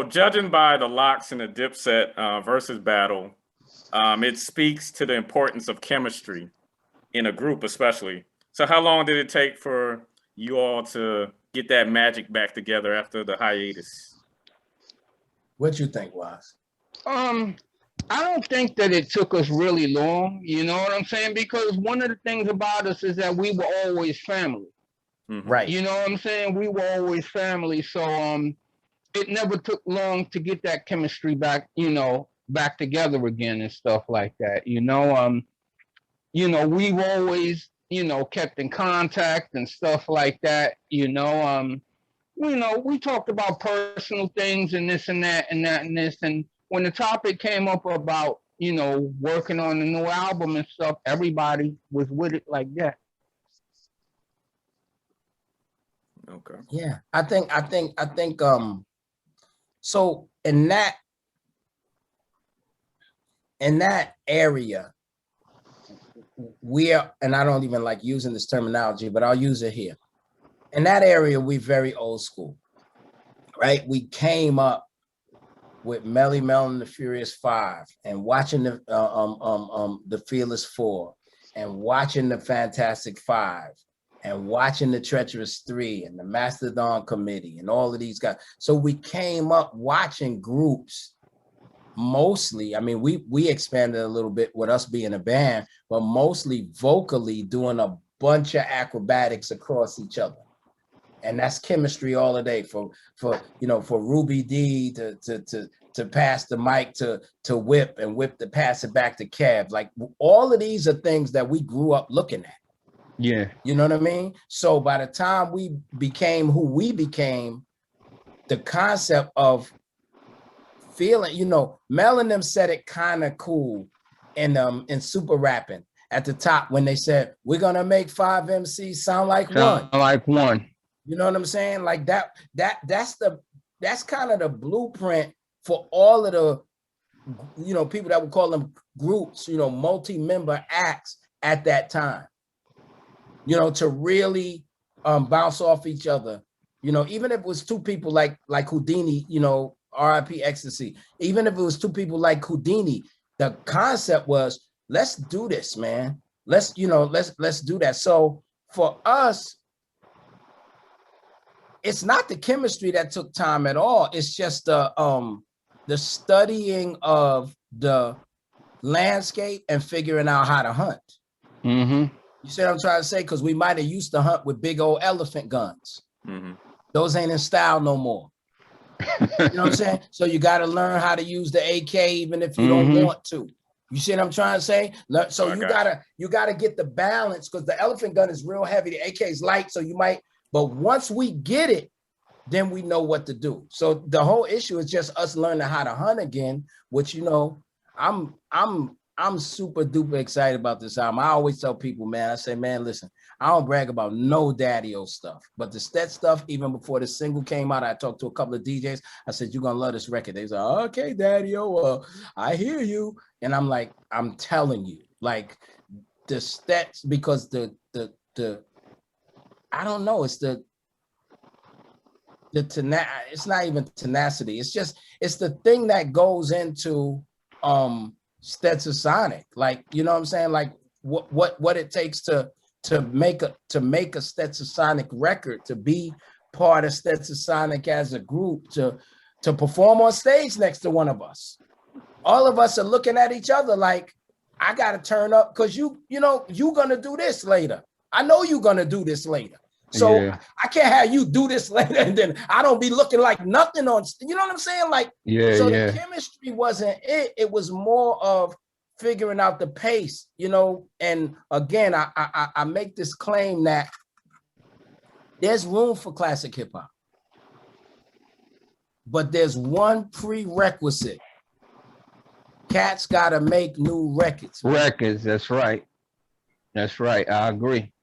judging by the Locks and the Dipset versus battle, it speaks to the importance of chemistry in a group, especially. So, how long did it take for you all to get that magic back together after the hiatus? What you think, Wise? I don't think that it took us really long, you know what I'm saying? Because one of the things about us is that we were always family. Right. You know what I'm saying? We were always family. So it never took long to get that chemistry back, you know, back together again and stuff like that. We've always, kept in contact and stuff like that, we talked about personal things and this and that and that and this. And when the topic came up about, working on a new album and stuff, everybody was with it like that. Okay. Yeah, I think so in that area, and I don't even like using this terminology, but I'll use it here. In that area, we're very old school, right? We came up with Melly Mel and the Furious Five, and watching the Fearless Four, and watching the Fantastic Five, and watching the Treacherous Three, and the Mastodon Committee, and all of these guys. So we came up watching groups. Mostly, I mean, we expanded a little bit with us being a band, but mostly vocally doing a bunch of acrobatics across each other. And that's chemistry all the day for Ruby D to pass the mic to Whip, and Whip to pass it back to Kev. Like, all of these are things that we grew up looking at. Yeah. You know what I mean? So by the time we became who we became, the concept of feeling, Mel and them said it kind of cool in Super Rapping at the top when they said, we're gonna make 5 MCs sound like one. You know what I'm saying? Like that's kind of the blueprint for all of the, people that would call them groups, multi-member acts at that time, to really bounce off each other, even if it was two people like Houdini, RIP Ecstasy, even if it was two people like Houdini, the concept was, let's do this, man. Let's do that. So for us, it's not the chemistry that took time at all. It's just the studying of the landscape and figuring out how to hunt. Mm-hmm. You see what I'm trying to say? Because we might have used to hunt with big old elephant guns. Mm-hmm. Those ain't in style no more. You know what I'm saying? So you got to learn how to use the AK even if you don't want to. You see what I'm trying to say? So you gotta get the balance, because the elephant gun is real heavy. The AK is light, so you might. But once we get it, then we know what to do. So the whole issue is just us learning how to hunt again, which, I'm super duper excited about this album. I always tell people, man, I say, man, listen, I don't brag about no Daddy-O stuff, but the Stet stuff, even before the single came out, I talked to a couple of DJs. I said, you're gonna love this record. They said, okay, Daddy-O, I hear you. And I'm like, I'm telling you, like, the Stets, because the I don't know, it's it's not even tenacity. It's the thing that goes into Stetsasonic, like, you know what I'm saying? Like what it takes to make a Stetsasonic record, to be part of Stetsasonic as a group, to perform on stage next to one of us. All of us are looking at each other like, I gotta turn up because you're gonna do this later. I know you're gonna do this later. So yeah. I can't have you do this later and then I don't be looking like nothing on, you know what I'm saying? Like, the chemistry wasn't it. It was more of figuring out the pace, and again, I make this claim that there's room for classic hip hop, but there's one prerequisite. Cats gotta make new records. Records, that's right. That's right. I agree.